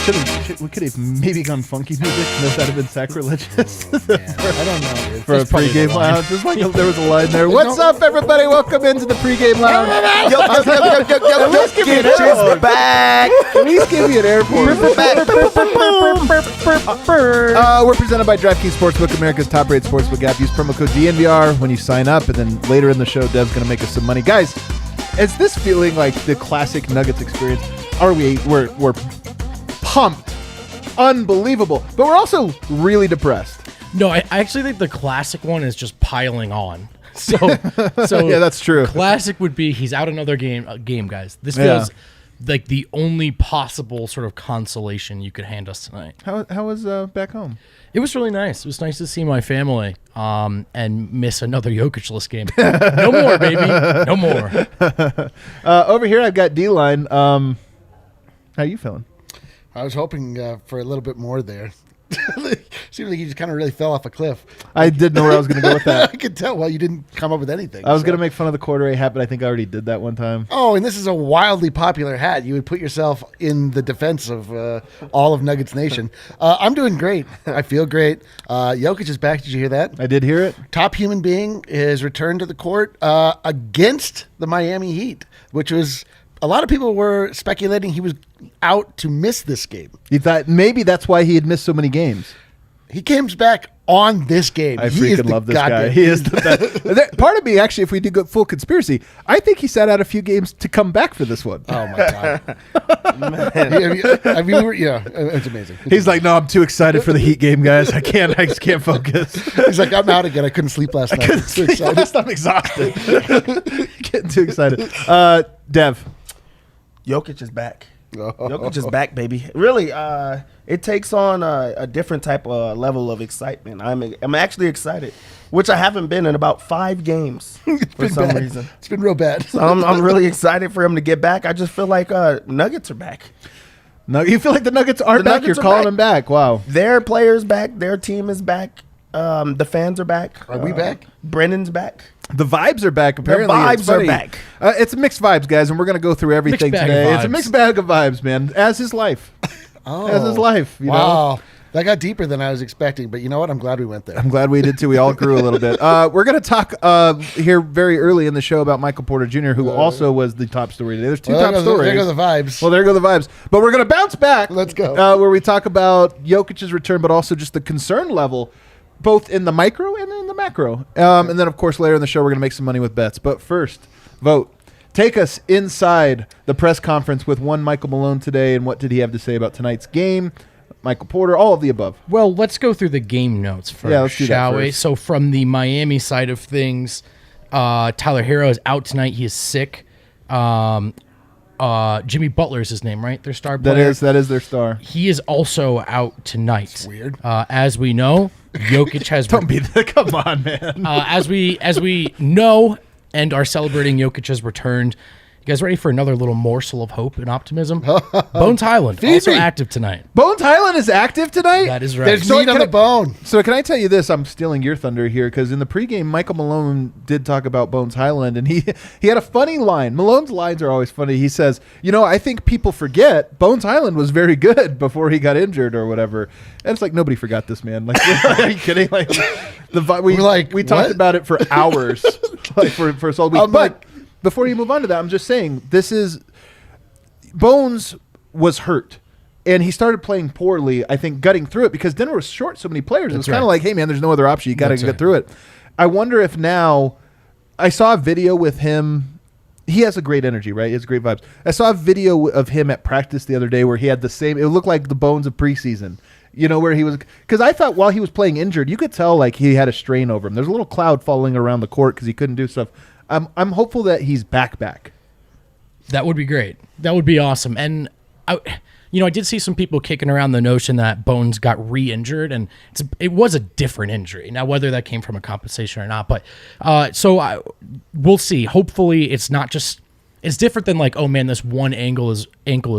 We could have maybe gone funky music. No, that would have been sacrilegious. I don't know. For a pregame lounge. Just like there was a line there. What's up, everybody? Welcome into the pregame lounge. At least give me an air back. At least give me an airport. We're presented by DraftKings Sportsbook, America's top-rated sportsbook app. Use promo code DNVR when you sign up, and then later in the show, Dev's going to make us some money. Guys, is this feeling like the classic Nuggets experience? We're pumped, unbelievable, but we're also really depressed. No, I actually think the classic one is just piling on. So yeah, that's true. Classic would be he's out another game, guys. This feels like the only possible sort of consolation you could hand us tonight. How was back home? It was really nice. It was nice to see my family and miss another Jokic-less game. No more, baby. No more. Over here, I've got D-Line. How are you feeling? I was hoping for a little bit more there. Seemed like you just kind of really fell off a cliff. I didn't know where I was going to go with that. I could tell. Well, you didn't come up with anything. I was going to make fun of the corduroy hat, but I think I already did that one time. Oh, and this is a wildly popular hat. You would put yourself in the defense of all of Nuggets Nation. I'm doing great. I feel great. Jokic is back. Did you hear that? I did hear it. Top human being is returned to the court against the Miami Heat, which was... A lot of people were speculating he was out to miss this game. You thought maybe that's why he had missed so many games. He comes back on this game. I freaking love this guy. He is the best. Part of me, actually, if we do go full conspiracy, I think he sat out a few games to come back for this one. Oh, my God. It's amazing. He's like, no, I'm too excited for the Heat game, guys. I just can't focus. He's like, I'm out again. I couldn't sleep last night. I'm exhausted. Getting too excited. Dev. Jokic is back. Jokic is back, baby. Really, it takes on a different type of level of excitement. I'm actually excited, which I haven't been in about 5 games for some reason. It's been real bad. So I'm really excited for him to get back. I just feel like Nuggets are back. You feel like the Nuggets are back? You're calling them back. Wow. Their players back. Their team is back. The fans are back. Are we back? Brennan's back. The vibes are back, apparently. The vibes are back. It's mixed vibes, guys, and we're going to go through everything today. It's a mixed bag of vibes, man, as his life. As his life. You know? That got deeper than I was expecting, but you know what? I'm glad we went there. I'm glad we did, too. We all grew a little bit. We're going to talk here very early in the show about Michael Porter Jr., who also was the top story today. There's two top stories. There go the vibes. Well, there go the vibes. But we're going to bounce back. Let's go. Where we talk about Jokic's return, but also just the concern level, both in the micro and in the macro. And then, of course, later in the show, we're going to make some money with bets. But first, Vogt. Take us inside the press conference with one Michael Malone today, and what did he have to say about tonight's game? Michael Porter, all of the above. Well, let's go through the game notes first, shall we? So from the Miami side of things, Tyler Hero is out tonight. He is sick. Jimmy Butler is his name, right? Their star player. That is their star. He is also out tonight. That's weird. As we know, Jokic has... Don't be the... Come on, man. As we know and are celebrating, Jokic has returned. You guys ready for another little morsel of hope and optimism? Bones Highland, also active tonight. Bones Highland is active tonight? That is right. There's meat on the bone. So can I tell you this? I'm stealing your thunder here, because in the pregame, Michael Malone did talk about Bones Highland, and he had a funny line. Malone's lines are always funny. He says, I think people forget Bones Highland was very good before he got injured or whatever. And it's like, nobody forgot this, man. Like, are you kidding? Like, we talked about it for hours, for a whole week. But before you move on to that, I'm just saying, Bones was hurt, and he started playing poorly, I think, gutting through it, because Denver was short so many players. It was kind of like, hey, man, there's no other option. You got to get through it. I wonder if now, I saw a video with him. He has a great energy, right? He has great vibes. I saw a video of him at practice the other day where he had the same, it looked like the Bones of preseason. Where he was, because I thought while he was playing injured, you could tell like he had a strain over him. There's a little cloud falling around the court because he couldn't do stuff. I'm hopeful that he's back. That would be great. That would be awesome. And I did see some people kicking around the notion that Bones got re-injured, and it was a different injury. Now, whether that came from a compensation or not, but we'll see. Hopefully, it's not just. It's different than like, oh man, this one ankle is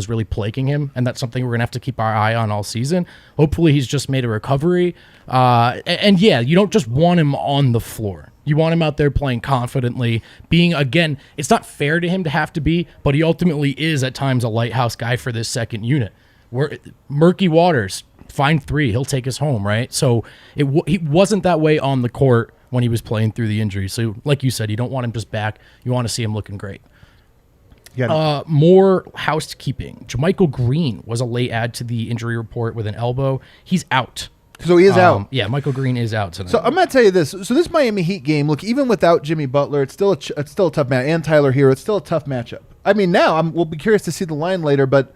really plaguing him, and that's something we're gonna have to keep our eye on all season. Hopefully, he's just made a recovery. And yeah, you don't just want him on the floor. You want him out there playing confidently, being, again, it's not fair to him to have to be, but he ultimately is at times a lighthouse guy for this second unit. we're murky waters. Find 3, he'll take us home, right? So he wasn't that way on the court when he was playing through the injury. So, like you said, you don't want him just back. You want to see him looking great. More housekeeping. JaMychal Green was a late add to the injury report with an elbow. He's out. So he is out. Yeah, Michael Green is out tonight. So I'm going to tell you this. So this Miami Heat game, look, even without Jimmy Butler, it's still a tough match. And Tyler Hero, it's still a tough matchup. I mean, now we'll be curious to see the line later, but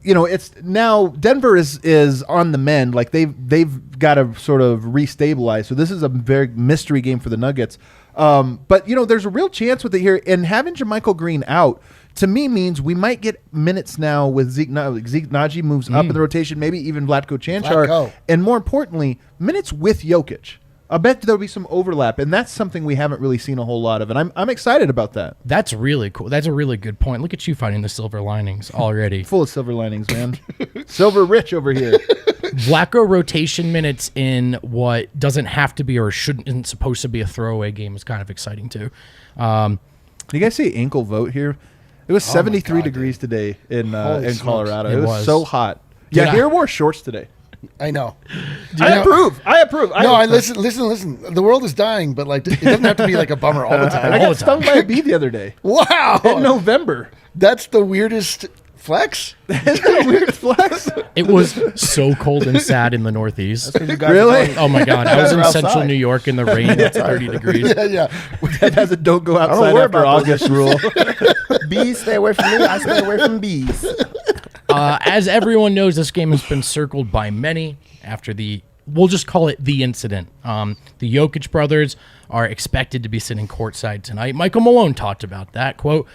it's now Denver is on the mend. Like they've got to sort of restabilize. So this is a very mystery game for the Nuggets. But there's a real chance with it here, and having JaMychal Green out to me means we might get minutes now with Zeke Naji moves up in the rotation, maybe even Vlatko Cancar, and more importantly, minutes with Jokic. I bet there'll be some overlap, and that's something we haven't really seen a whole lot of, and I'm excited about that. That's really cool. That's a really good point. Look at you finding the silver linings already. Full of silver linings, man. Silver rich over here. Vlatko rotation minutes in what doesn't have to be or isn't supposed to be a throwaway game is kind of exciting too. You guys see ankle Vogt here? It was 73 degrees today in Colorado. It was so hot. Yeah, here wore shorts today. I know. I approve. Listen. The world is dying, but like it doesn't have to be like a bummer all the time. I got stung by a bee the other day. Wow. In November. That's the weirdest flex. That's the weirdest flex. It was so cold and sad in the Northeast. Really? Oh my God. I was in central New York in the rain at 30 degrees. Yeah. That has a don't go outside after August rule. Bees, stay away from me. I stay away from bees. As everyone knows, this game has been circled by many after we'll just call it the incident. The Jokic brothers are expected to be sitting courtside tonight. Michael Malone talked about that. Quote,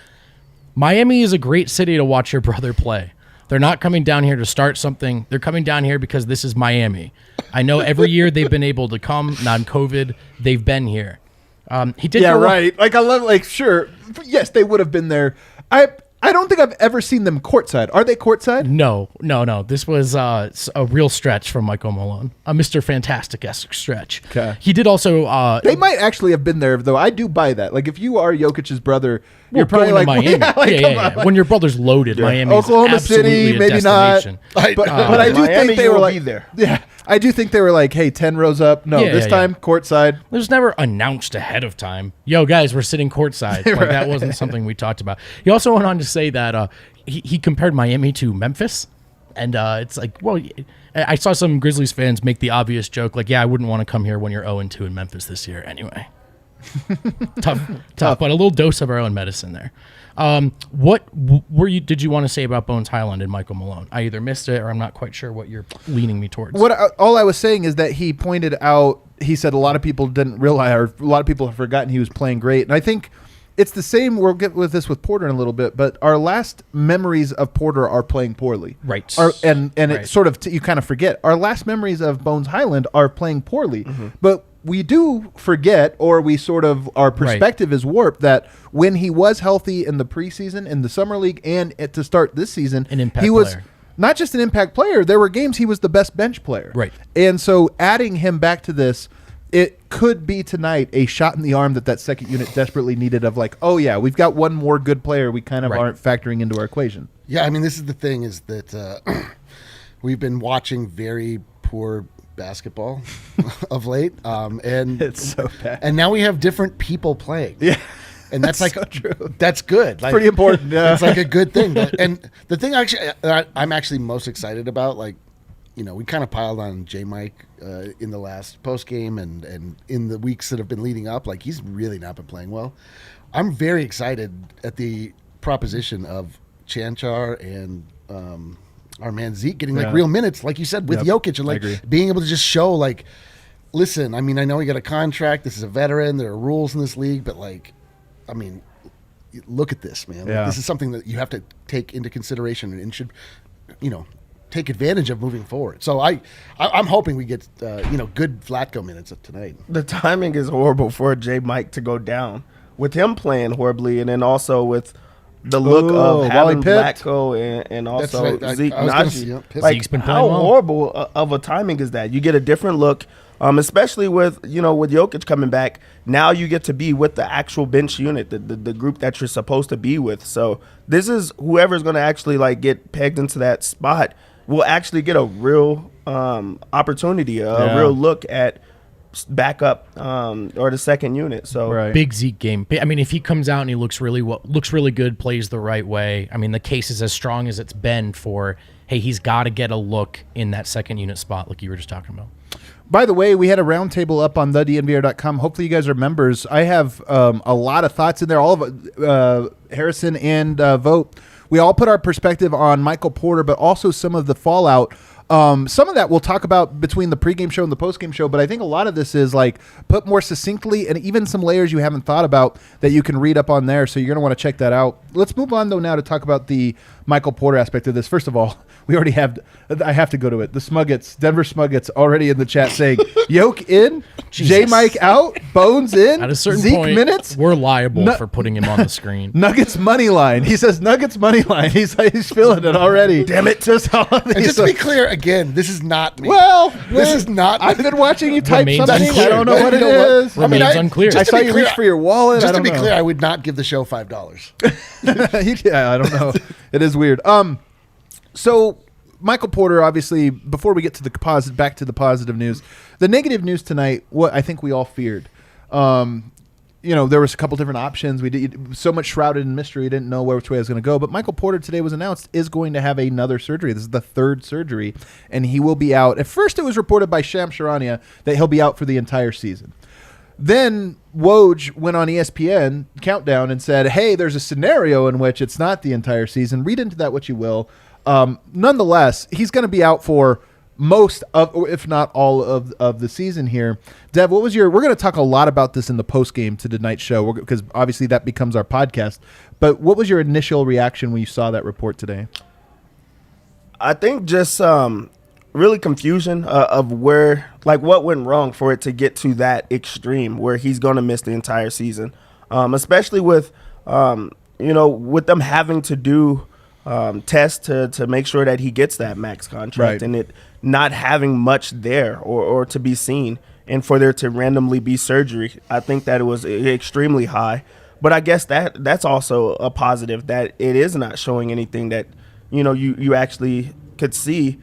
Miami is a great city to watch your brother play. They're not coming down here to start something. They're coming down here because this is Miami. I know every year they've been able to come, non-COVID, they've been here. He did. Yeah, right. Like I love. Sure. Yes, they would have been there. I don't think I've ever seen them courtside. Are they courtside? No. This was a real stretch from Michael Malone, a Mr. Fantastic-esque stretch. Okay. He did also. They might actually have been there, though. I do buy that. Like, if you are Jokic's brother, you're probably like, Miami. Yeah. When your brother's loaded, Miami. Oklahoma City, maybe not. But I do think they were like, there. Yeah. I do think they were like, hey, 10 rows up. No, this time, courtside. It was never announced ahead of time. Yo, guys, we're sitting courtside. Like, that wasn't something we talked about. He also went on to say that he compared Miami to Memphis. And it's like, well, I saw some Grizzlies fans make the obvious joke, like, yeah, I wouldn't want to come here when you're 0-2 in Memphis this year anyway. Tough, but a little dose of our own medicine there. What did you want to say about Bones Highland and Michael Malone? I either missed it or I'm not quite sure what you're leaning me towards. All I was saying is that he pointed out, he said a lot of people didn't realize, or a lot of people have forgotten he was playing great. And I think it's the same. We'll get with this with Porter in a little bit, but our last memories of Porter are playing poorly. Right. And it's sort of, you kind of forget. Our last memories of Bones Highland are playing poorly. Mm-hmm. But we do forget, or we sort of, our perspective is warped, that when he was healthy in the preseason, in the summer league, and to start this season, he was not just an impact player. There were games he was the best bench player. Right. And so adding him back to this, it could be tonight a shot in the arm that second unit desperately needed, of like, oh yeah, we've got one more good player we kind of aren't factoring into our equation. Yeah, I mean, this is the thing, is that we've been watching very poor basketball of late, and it's so bad. And now we have different people playing. Yeah, and that's like so true. That's good. Like, pretty important. Yeah. It's like a good thing. And the thing I'm actually most excited about, like, we kind of piled on J. Mike in the last post game and in the weeks that have been leading up. Like, he's really not been playing well. I'm very excited at the proposition of Cancar and our man Zeke getting like real minutes, like you said, with Jokic, and like being able to just show, like, listen, I mean, I know he got a contract. This is a veteran. There are rules in this league, but like, I mean, look at this, man. Like, this is something that you have to take into consideration and should, take advantage of moving forward. So I'm hoping we get good Vlatko minutes tonight. The timing is horrible for J. Mike to go down with him playing horribly, and then also with the look of having Vlatko and also Zeke Naji. Like, Zeke's been playing well. Horrible of a timing is that? You get a different look, especially with with Jokic coming back. Now you get to be with the actual bench unit, the group that you're supposed to be with. So this is whoever's going to actually like get pegged into that spot. will actually get a real opportunity, a real look at backup or the second unit. So big Zeke game. I mean, if he comes out and he looks really good, plays the right way, I mean, the case is as strong as it's been for, hey, he's got to get a look in that second unit spot like you were just talking about. By the way, we had a roundtable up on thednvr.com. Hopefully you guys are members. I have a lot of thoughts in there. All of Harrison and Vogt, we all put our perspective on Michael Porter, but also some of the fallout. Some of that we'll talk about between the pregame show and the postgame show, but I think a lot of this is like put more succinctly and even some layers you haven't thought about that you can read up on there. So you're going to want to check that out. Let's move on though now to talk about the Michael Porter aspect of this. First of all, we already have, I have to go to it. The Smuggets, Denver Smuggets already in the chat saying Yoke in, J Mike out, Bones in, at a certain Zeke point, minutes. We're liable for putting him on the screen. Nuggets money line. He says Nuggets money line. He's feeling it already. Damn it. Just to be clear, again, this is not me. Well, this is not me. I've been watching you type Remains something. unclear. I don't know what it is. Remains unclear. I saw you reach for your wallet. Just to be clear, I would not give the show $5. Yeah, I don't know. It is weird. So Michael Porter, obviously, before we get to the back to the positive news, the negative news tonight, what I think we all feared. There was a couple different options. We did so much shrouded in mystery, didn't know which way it was going to go. But Michael Porter today was announced is going to have another surgery. This is the third surgery, and he will be out. At first, it was reported by Shams Charania that he'll be out for the entire season. Then Woj went on ESPN Countdown and said, hey, there's a scenario in which it's not the entire season. Read into that what you will. Nonetheless, he's going to be out for most of, or if not all of the season here. Dev, what was we're going to talk a lot about this in the post game to tonight's show because obviously that becomes our podcast. But what was your initial reaction when you saw that report today? I think just really confusion of where, like, what went wrong for it to get to that extreme where he's going to miss the entire season, especially with, with them having to do tests to make sure that he gets that max contract and it not having much there or to be seen, and for there to randomly be surgery. I think that it was extremely high, but I guess that's also a positive that it is not showing anything that, you actually could see.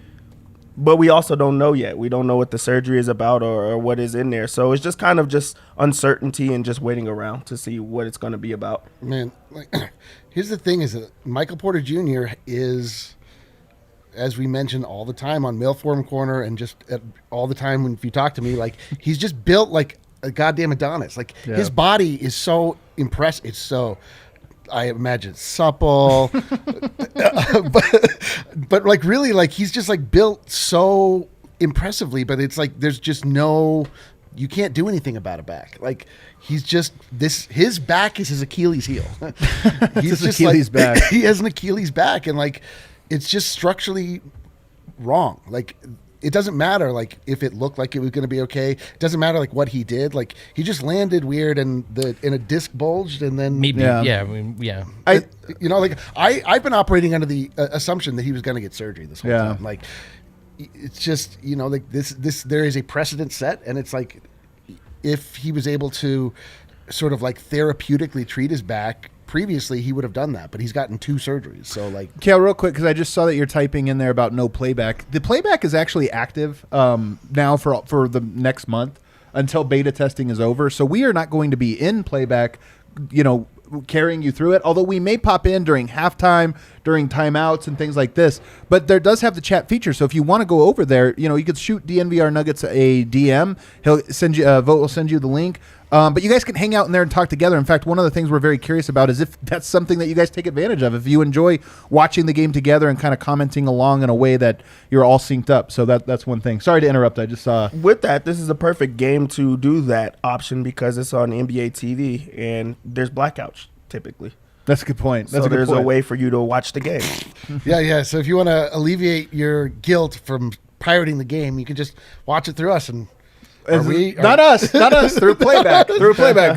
But we also don't know yet. We don't know what the surgery is about or what is in there. So it's just kind of just uncertainty and just waiting around to see what it's going to be about. Man, here's the thing is that Michael Porter Jr. is, as we mention all the time on Mailform Corner and just all the time if you talk to me, he's just built like a goddamn Adonis. His body is so impressive. It's so... I imagine supple, but really, he's just built so impressively. But it's there's just you can't do anything about a back. He's just his back is his Achilles heel. He's just Achilles back. He has an Achilles back, and it's just structurally wrong. It doesn't matter if it looked like it was going to be okay. It doesn't matter what he did. He just landed weird and a disc bulged and then maybe I've been operating under the assumption that he was going to get surgery this whole time. It's just this there is a precedent set, and it's if he was able to sort of therapeutically treat his back previously, he would have done that, but he's gotten 2 surgeries. So Kale, real quick, because I just saw that you're typing in there about no playback. The playback is actually active now for the next month until beta testing is over. So we are not going to be in playback, carrying you through it, although we may pop in during halftime, during timeouts and things like this. But there does have the chat feature, so if you want to go over there, you could shoot DNVR Nuggets a DM. He'll send you Vogt will send you the link. But you guys can hang out in there and talk together. In fact, one of the things we're very curious about is if that's something that you guys take advantage of. If you enjoy watching the game together and kind of commenting along in a way that you're all synced up. So that's one thing. Sorry to interrupt. I just saw. With that, this is a perfect game to do that option because it's on NBA TV and there's blackouts typically. That's a good point. There's a way for you to watch the game. Yeah. So if you want to alleviate your guilt from pirating the game, you can just watch it through us and. Not us through playback.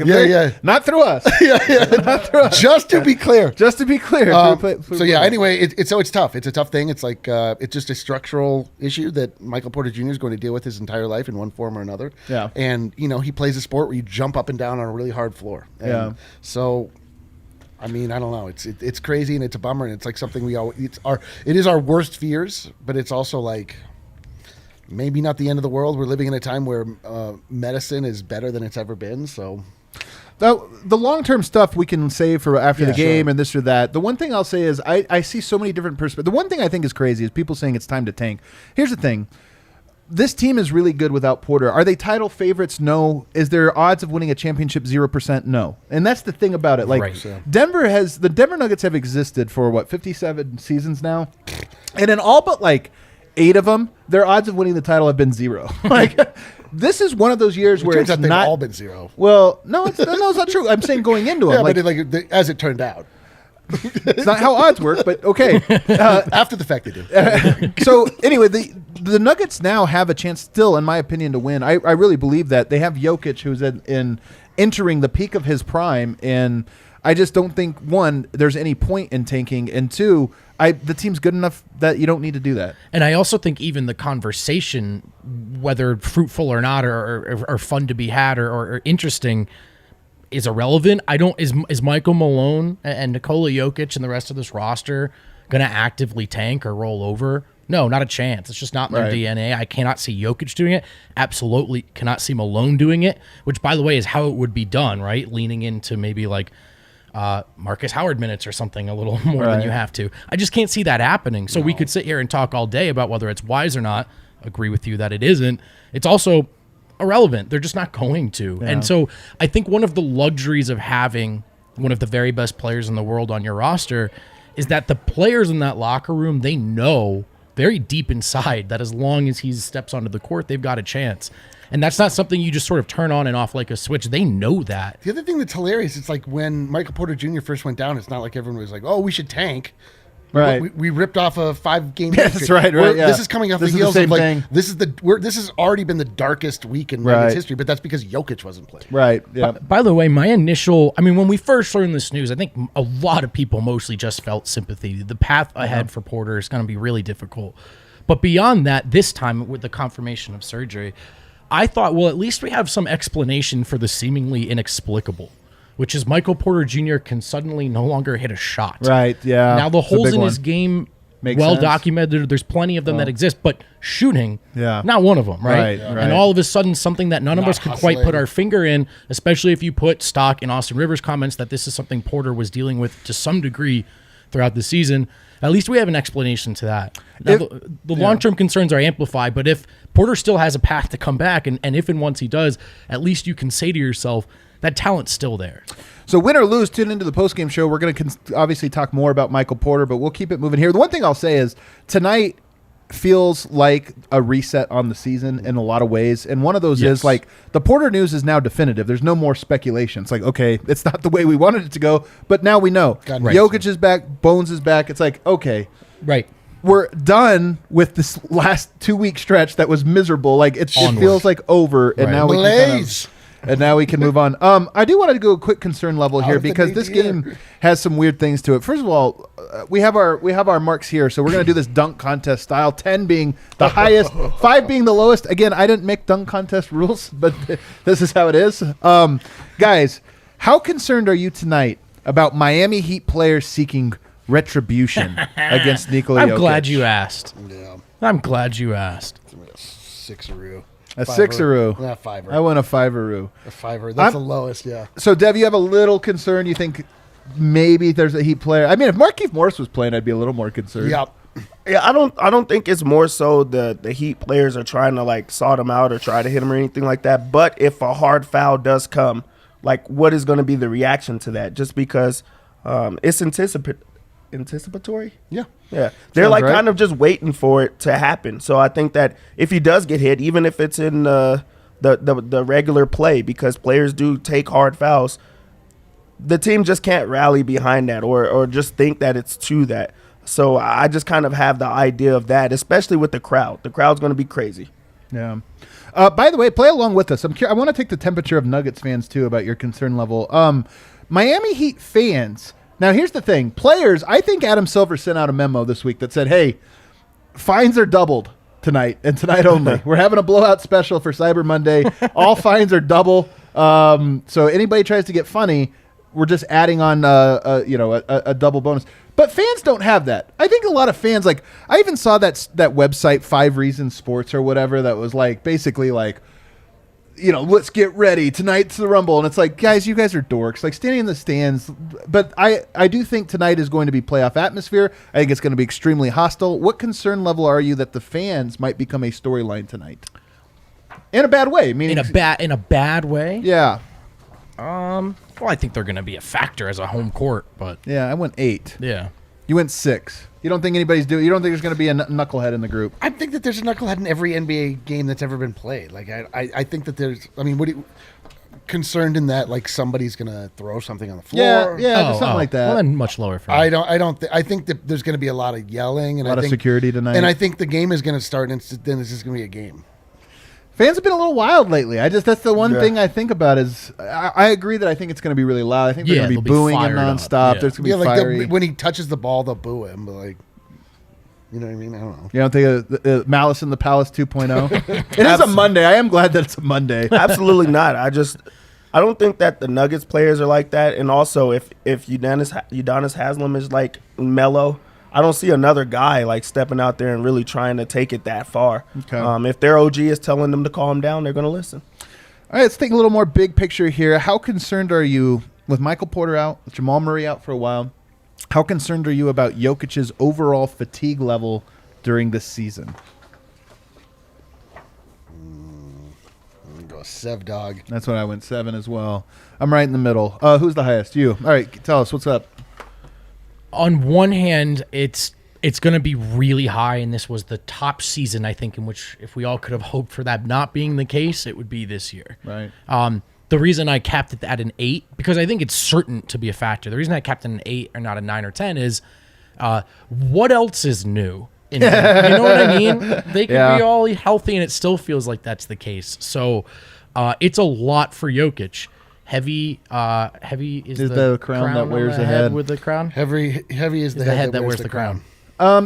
Yeah. Not through us. Not through us. Just to be clear. Anyway, it's tough. It's a tough thing. It's it's just a structural issue that Michael Porter Jr. is going to deal with his entire life in one form or another. Yeah. And he plays a sport where you jump up and down on a really hard floor. And so I mean, I don't know. It's crazy and it's a bummer, and it's like something it is our worst fears, but it's also like maybe not the end of the world. We're living in a time where medicine is better than it's ever been. So the long-term stuff we can save for after the game sure. and this or that. The one thing I'll say is I see so many different perspectives. The one thing I think is crazy is people saying it's time to tank. Here's the thing. This team is really good without Porter. Are they title favorites? No. Is there odds of winning a championship 0%? No. And that's the thing about it. Like Right. Yeah. the Denver Nuggets have existed for 57 seasons now, and in all but like 8 of them, their odds of winning the title have been 0. Like this is one of those years where it's they've not all been 0. Well, no, it's not true. I'm saying going into Yeah, it, but as it turned out, it's not how odds work. But okay. after the fact, they do. So anyway, the Nuggets now have a chance still, in my opinion, to win. I really believe that. They have Jokic, who's in entering the peak of his prime, and I just don't think, one, there's any point in tanking, and two, the team's good enough that you don't need to do that. And I also think even the conversation, whether fruitful or not, or fun to be had or interesting, is irrelevant. Is Michael Malone and Nikola Jokic and the rest of this roster going to actively tank or roll over? No, not a chance. It's just not in their DNA. I cannot see Jokic doing it. Absolutely cannot see Malone doing it, which, by the way, is how it would be done, right? Leaning into maybe like Marcus Howard minutes or something a little more than you have to. I just can't see that happening. So we could sit here and talk all day about whether it's wise or not. Agree with you that it isn't. It's also irrelevant. They're just not going to. Yeah. And so I think one of the luxuries of having one of the very best players in the world on your roster is that the players in that locker room, they know very deep inside that as long as he steps onto the court, they've got a chance. And that's not something you just sort of turn on and off like a switch. They know that. The other thing that's hilarious, it's like when Michael Porter Jr. first went down, it's not like everyone was like, oh, we should tank. Right. We ripped off a 5-game Yeah, that's right. Yeah. This is coming off This the is heels the of same thing. This has already been the darkest week in Nuggets history, but that's because Jokic wasn't playing. Right. Yeah. By the way, when we first learned this news, I think a lot of people mostly just felt sympathy. The path ahead for Porter is going to be really difficult. But beyond that, this time with the confirmation of surgery, I thought, well, at least we have some explanation for the seemingly inexplicable, which is Michael Porter Jr. can suddenly no longer hit a shot. Right, yeah. Now, the It's a holes big in one. his game, Makes well sense. documented. There's plenty of them that exist, but shooting, Yeah. not one of them, right? Right, yeah. And all of a sudden, something that none of Not us could quite put hustling. our finger in, especially if you put stock in Austin Rivers' comments that this is something Porter was dealing with to some degree throughout the season. At least we have an explanation to that. Now, the long-term concerns are amplified, but if Porter still has a path to come back, and if and once he does, at least you can say to yourself, that talent's still there. So win or lose, tune into the postgame show. We're going to obviously talk more about Michael Porter, but we'll keep it moving here. The one thing I'll say is tonight feels like a reset on the season in a lot of ways. And one of those is like the Porter news is now definitive. There's no more speculation. It's like, okay, it's not the way we wanted it to go, but now we know. Jokic is back. Bones is back. It's like, okay. Right. We're done with this last 2-week stretch that was miserable. Like it feels like over, and now we can move on. I do want to go a quick concern level here because this game has some weird things to it. First of all, we have our marks here, so we're going to do this dunk contest style. 10 being the highest, 5 being the lowest. Again, I didn't make dunk contest rules, but this is how it is. Guys, how concerned are you tonight about Miami Heat players seeking retribution against Nikola Jokic? I'm glad you asked. Yeah. I'm glad you asked. Sixeroo. A sixeroo. Yeah, fiver. I want a fiveroo. A fiver. That's the lowest, yeah. So, Dev, you have a little concern. You think maybe there's a Heat player. I mean, if Markieff Morris was playing, I'd be a little more concerned. Yep. Yeah, I don't think it's more so the Heat players are trying to like sort him out or try to hit him or anything like that. But if a hard foul does come, like what is going to be the reaction to that? Just because it's anticipatory. Yeah. Yeah, they're Sounds like right. kind of just waiting for it to happen. So I think that if he does get hit, even if it's in the regular play, because players do take hard fouls, the team just can't rally behind that or just think that it's to that. So I just kind of have the idea of that, especially with the crowd. The crowd's going to be crazy. Yeah. By the way, play along with us. I want to take the temperature of Nuggets fans, too, about your concern level. Miami Heat fans. Now, here's the thing. Players, I think Adam Silver sent out a memo this week that said, hey, fines are doubled tonight and tonight only. We're having a blowout special for Cyber Monday. All fines are double. So anybody tries to get funny, we're just adding on a double bonus. But fans don't have that. I think a lot of fans, like, I even saw that website 5 Reasons Sports or whatever that was like basically like, let's get ready. Tonight's the Rumble. And it's like, guys, you guys are dorks. Like, standing in the stands. But I do think tonight is going to be playoff atmosphere. I think it's going to be extremely hostile. What concern level are you that the fans might become a storyline tonight? In a bad way. Meaning in a bad way? Yeah. Well, I think they're going to be a factor as a home court, but yeah, I went 8. Yeah. You went 6. You don't think anybody's doing? You don't think there's going to be a knucklehead in the group? I think that there's a knucklehead in every NBA game that's ever been played. Like I think that there's. I mean, concerned in that like somebody's going to throw something on the floor? Yeah, something like that. Well, then much lower for me. I think that there's going to be a lot of yelling and a lot of security tonight. And I think the game is going to start, and then it's just going to be a game. Fans have been a little wild lately. That's the one thing I think about is I agree that I think it's going to be really loud. I think they're going to be booing him nonstop. Yeah. There's going to be fiery. When he touches the ball, they'll boo him. But like, you know what I mean? I don't know. You don't think Malice in the Palace 2.0? It is a Monday. I am glad that it's a Monday. Absolutely not. I don't think that the Nuggets players are like that. And also, if Udonis Haslem is like mellow, I don't see another guy like stepping out there and really trying to take it that far. Okay. If their OG is telling them to calm down, they're going to listen. All right, let's think a little more big picture here. How concerned are you with Michael Porter out, with Jamal Murray out for a while? How concerned are you about Jokic's overall fatigue level during this season? I'm going to go 7, dog. That's what I went 7 as well. I'm right in the middle. Who's the highest? You. All right, tell us. What's up? On one hand, it's going to be really high, and this was the top season, I think, in which if we all could have hoped for that not being the case, it would be this year. Right. The reason I capped it at an 8, because I think it's certain to be a factor. The reason I capped it an 8 or not a 9 or 10 is what else is new? You know what I mean? They could be all healthy, and it still feels like that's the case. So it's a lot for Jokic. Heavy is the crown that wears the head with the crown. Heavy is the head that wears the crown.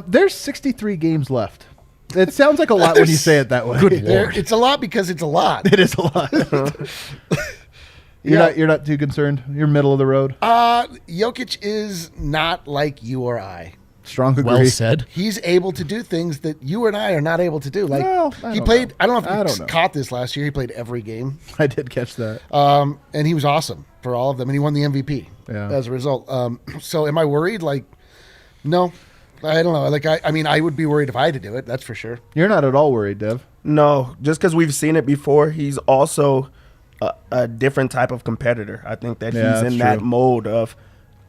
There's 63 games left. It sounds like a lot when you say it that way. Good Lord. It's a lot because it's a lot. It is a lot. You're not too concerned. You're middle of the road. Jokic is not like you or I. Strong agree. Well said. He's able to do things that you and I are not able to do. Like I don't know if you caught this last year. He played every game. I did catch that. And he was awesome for all of them, and he won the MVP as a result. So am I worried? Like, no, I don't know. Like, I mean, I would be worried if I had to do it. That's for sure. You're not at all worried, Dev. No, just because we've seen it before, he's also a different type of competitor. I think that he's in that mode of,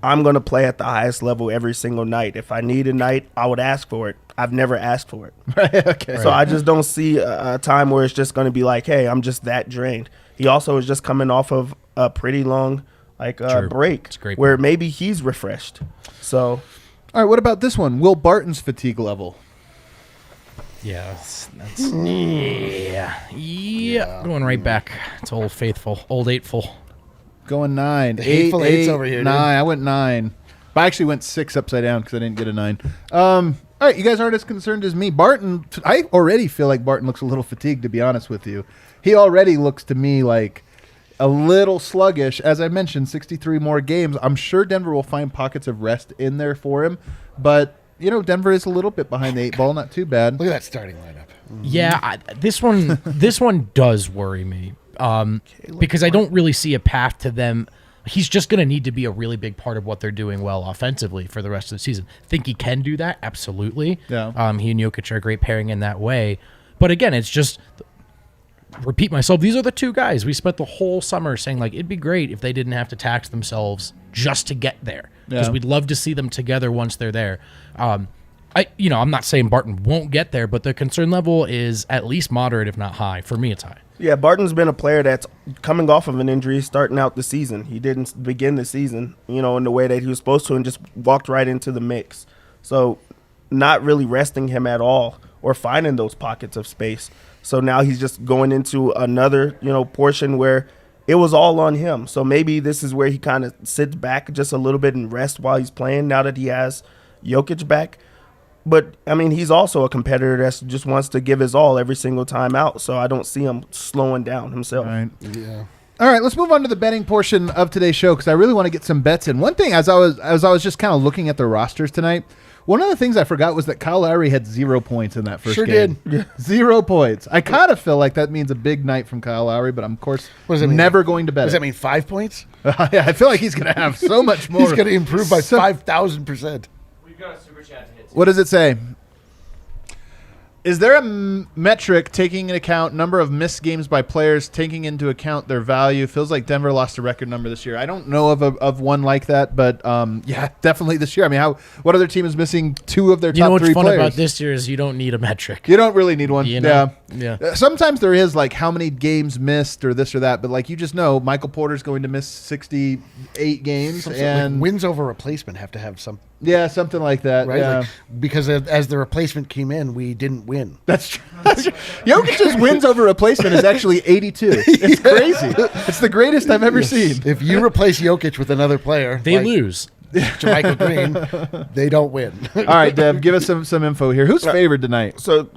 I'm going to play at the highest level every single night. If I need a night, I would ask for it. I've never asked for it. Right, okay. So I just don't see a time where it's just going to be like, hey, I'm just that drained. He also is just coming off of a pretty long break where maybe he's refreshed. So, all right, what about this one? Will Barton's fatigue level? Yeah, that's going right back. It's old faithful, old eightful. Going 9. The hateful 8's over here. 9. I went 9. But I actually went 6 upside down because I didn't get a 9. All right, you guys aren't as concerned as me. Barton, I already feel like Barton looks a little fatigued, to be honest with you. He already looks to me like a little sluggish. As I mentioned, 63 more games. I'm sure Denver will find pockets of rest in there for him. But, Denver is a little bit behind the 8 ball. Not too bad. Look at that starting lineup. Yeah, this one does worry me. Because I don't really see a path to them. He's just going to need to be a really big part of what they're doing well offensively for the rest of the season. Think he can do that? Absolutely. Yeah. He and Jokic are a great pairing in that way. But again, it's just, repeat myself, these are the two guys. We spent the whole summer saying, like, it'd be great if they didn't have to tax themselves just to get there. Because we'd love to see them together once they're there. I'm not saying Barton won't get there, but the concern level is at least moderate, if not high. For me, it's high. Yeah, Barton's been a player that's coming off of an injury starting out the season. He didn't begin the season, in the way that he was supposed to and just walked right into the mix. So not really resting him at all or finding those pockets of space. So now he's just going into another, portion where it was all on him. So maybe this is where he kind of sits back just a little bit and rests while he's playing now that he has Jokic back. But, I mean, he's also a competitor that just wants to give his all every single time out. So I don't see him slowing down himself. Right. Yeah. All right, let's move on to the betting portion of today's show because I really want to get some bets in. One thing, as I was just kind of looking at the rosters tonight, one of the things I forgot was that Kyle Lowry had 0 points in that first game. Sure did. 0 points. I kind of feel like that means a big night from Kyle Lowry, but I'm, of course, never going to bet Does it. that mean 5 points? Yeah, I feel like he's going to have so much more. He's going to improve by 5,000%. We've got a super chat to hit. What does it say? Is there a metric taking into account number of missed games by players, taking into account their value? Feels like Denver lost a record number this year. I don't know of one like that, but yeah, definitely this year. I mean, what other team is missing 2 of their top 3 players? You know what's fun about this year is you don't need a metric. You don't really need one. You know? Yeah. Sometimes there is like how many games missed or this or that, but like you just know Michael Porter's going to miss 68 games and like wins over replacement have to have some. Yeah, something like that. Right? Yeah. Like, because as the replacement came in, we didn't win. That's true. Jokic's wins over replacement is actually 82. It's crazy. It's the greatest I've ever seen. If you replace Jokic with another player, They like lose. Jermichael Green, they don't win. All right, Deb, give us some info here. Who's favored tonight? So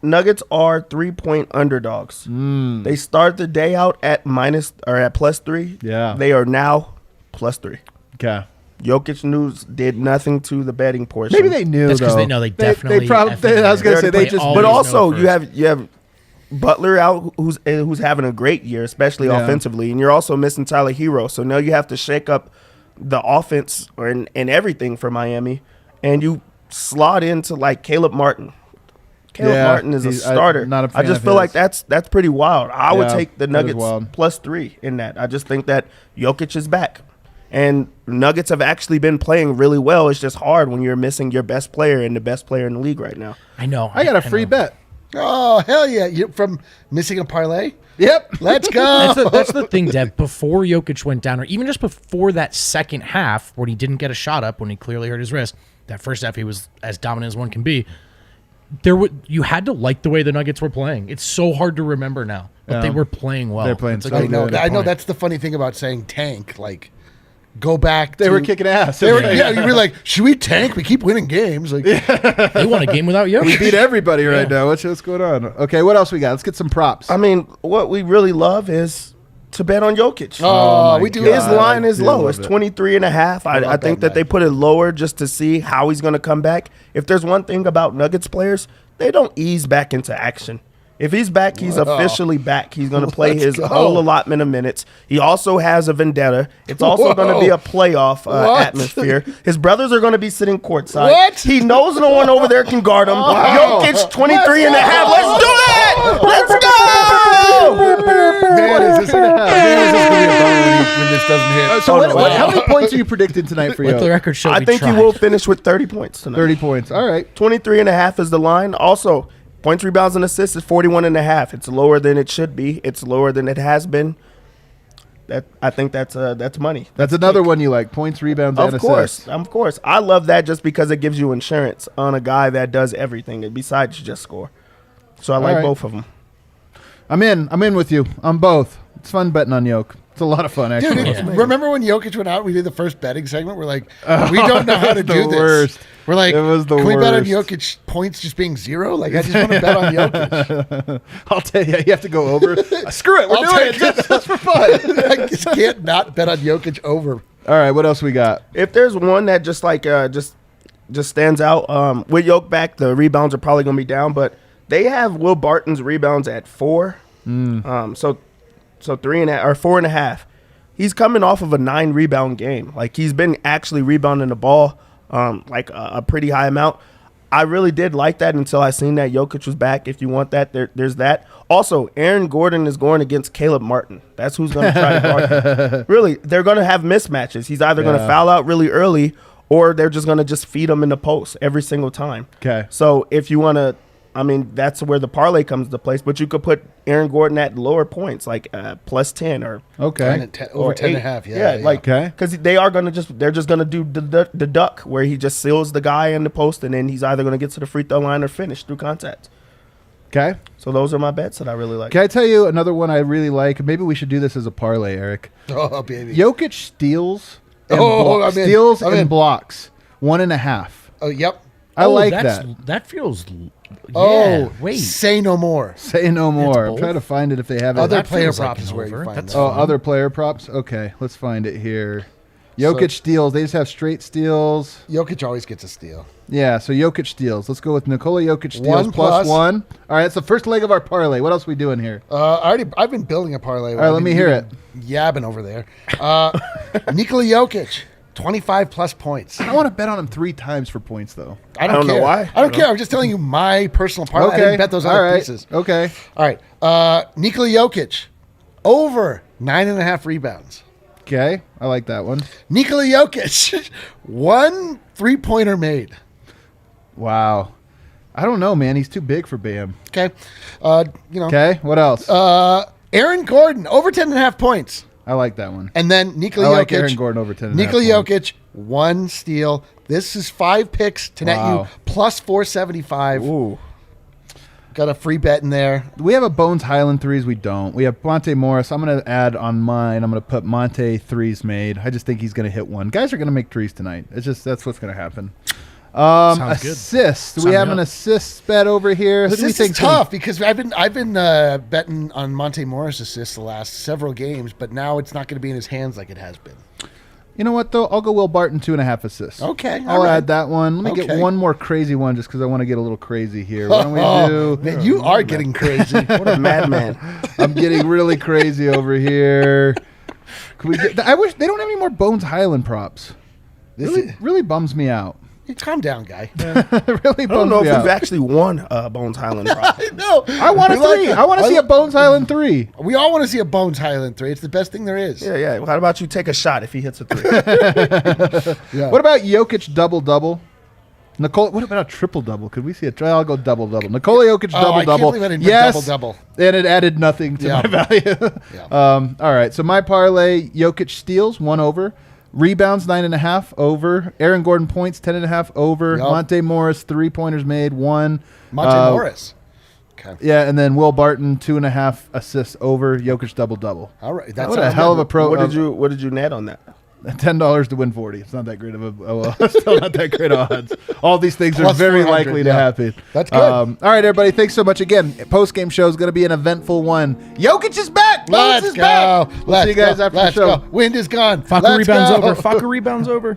Nuggets are 3-point underdogs. They start the day out at +3. Yeah. They are now +3. Okay. Jokic news did nothing to the betting portion. Maybe they knew. That's because though. they know they definitely. They probably. I was gonna say they just. But also you have Butler out, who's having a great year, especially offensively, and you're also missing Tyler Hero. So now you have to shake up the offense and everything for Miami, and you slot into like Caleb Martin. Martin is a starter. Not a fan I just of feel his. like that's pretty wild. I would take the that is Nuggets wild. +3 in that. I just think that Jokic is back. And Nuggets have actually been playing really well. It's just hard when you're missing your best player and the best player in the league right now. I know. I got a free bet. Oh, hell yeah. From missing a parlay? Yep. Let's go. That's the thing, Deb. Before Jokic went down, or even just before that second half, when he didn't get a shot up, when he clearly hurt his wrist, that first half he was as dominant as one can be. You had to like the way the Nuggets were playing. It's so hard to remember now, but they were playing well. They're playing It's so like, good. I know that's the funny thing about saying tank. Like, go back. They were kicking ass. They were, yeah, you were like, should we tank? We keep winning games. Like, they won a game without Jokic. We beat everybody right now. What's going on? Okay, what else we got? Let's get some props. I mean, what we really love is to bet on Jokic. oh, we do. His line is I do low. love It's it. 23.5. I think that they put it lower just to see how he's going to come back. If there's one thing about Nuggets players, they don't ease back into action. If he's back, he's officially back. He's going to play his whole allotment of minutes. He also has a vendetta. It's also going to be a playoff atmosphere. His brothers are going to be sitting courtside. What? He knows no one over there can guard him. Jokic, 23.5. Let's do that. Let's go. Man, is this going to be a bummer when this doesn't hit? So how many points are you predicting tonight for Let the you? record show. I think he will finish with 30 points tonight. 30 points. All right. 23.5 is the line. Also, points, rebounds, and assists is 41.5. It's lower than it should be. It's lower than it has been. I think that's money. That's another one you like. Points, rebounds, and assists. Of course. I love that just because it gives you insurance on a guy that does everything besides just score. So I like right. both of them. I'm in with you on both. It's fun betting on Yoke. It's a lot of fun, actually. Dude, remember when Jokic went out? We did the first betting segment. We're like, we don't know how to do this. Worst. We're like, It was the can we bet on worst. Jokic points just being 0? Like, I just want to bet on Jokic. I'll tell you, you have to go over. Screw it. We're I'll doing take it just for fun. I just can't not bet on Jokic over. All right, what else we got? If there's one that just like just stands out, with Yoke back, the rebounds are probably going to be down, but they have Will Barton's rebounds at 4. So 3.5 or 4.5. He's coming off of a 9 rebound game. Like, he's been actually rebounding the ball like a pretty high amount. I really did like that until I seen that Jokic was back. If you want that, there's that. Also, Aaron Gordon is going against Caleb Martin. That's who's going to try to guard him. Really, they're going to have mismatches. He's either going to foul out really early or they're just going to just feed him in the post every single time. Okay. So if you want to, I mean, that's where the parlay comes into place. But you could put Aaron Gordon at lower points, like +10 or Okay. Over 10 and a 8. half. Yeah, like, Okay. because they're just going to do the duck where he just seals the guy in the post and then he's either going to get to the free throw line or finish through contact. Okay. So those are my bets that I really like. Can I tell you another one I really like? Maybe we should do this as a parlay, Eric. Oh, baby. Jokic steals and, Oh, I'm in. steals I'm and in. blocks 1.5. Oh, yep. I like that. That feels wait. Say no more. Say no more. I'm both? trying to find it if they have it. Other That player feels like props an is where you over. find That's that. Oh, other player props? Okay, let's find it here. Jokic steals. They just have straight steals. Jokic always gets a steal. Yeah, so Jokic steals. Let's go with Nikola Jokic steals 1 plus. +1. All right, that's the first leg of our parlay. What else are we doing here? I've been building a parlay. All right, let me hear it. Yabbing over there. Nikola Jokic, 25 plus points. I don't want to bet on him 3 times for points, though. I don't know care. why. I don't care. I'm just telling you my personal parlay. I didn't bet those all other right. pieces. Okay. All right. Nikola Jokic, over 9.5 rebounds. Okay, I like that one. Nikola Jokic, 1 3-pointer made. Wow. I don't know, man. He's too big for Bam. Okay. Okay, what else? Aaron Gordon, over 10.5 points. I like that one. And then Nikola I Jokic. like Aaron Gordon over 10.5 Nikola points. Jokic, 1 steal. This is 5 picks to net Wow. you plus 475. Ooh. Got a free bet in there. Do we have a Bones Highland threes? We don't. We have Monte Morris. I'm going to add on mine. I'm going to put Monte threes made. I just think he's going to hit one. Guys are going to make threes tonight. That's what's going to happen. Sounds good. Assist. Do we Sign have me an up. assist bet over here? Who do we This think is tough because I've been betting on Monte Morris assists the last several games, but now it's not going to be in his hands like it has been. You know what, though? I'll go Will Barton, 2.5 assists. Okay, I'll all right. add that one. Let me get Okay. one more crazy one just because I want to get a little crazy here. Why don't we do... Man, you are getting crazy. What a madman. I'm getting really crazy over here. Could we get... I wish they don't have any more Bones Highland props. Really bums me out. Calm down, guy. Really I don't bums know me if out. we've actually won Bones Highland prop. No, I want a three. I want to see a Bones Highland 3. We all want to see a Bones Highland 3. It's the best thing there is. Yeah. How about you take a shot if he hits a 3? Yeah. What about Jokic double-double? Nikola, what about a triple-double? Could we see a I'll go double-double. Nikola Jokic I can't double-double. believe I didn't put Yes. double-double. And it added nothing to Yeah. my value. Yeah. All right. So my parlay, Jokic steals, 1 over. Rebounds, 9.5 over. Aaron Gordon points, 10.5 over. Yep. Monte Morris, 3-pointers made, 1. Monte Morris. Okay. Yeah, and then Will Barton, 2.5 assists over. Jokic double-double. All right. That What a sounds hell of good. a pro. What did you net on that? $10 to win 40. It's not that great of a still not that great odds. All these things are Plus very 400, likely to yeah. happen. That's good. All right, everybody. Thanks so much again. Post-game show is going to be an eventful one. Jokic is back. Bones Let's is go. back. We'll Let's see you guys go. after Let's the show. go. Wind is gone. Fucker Let's rebounds go. over. Fucker rebounds over.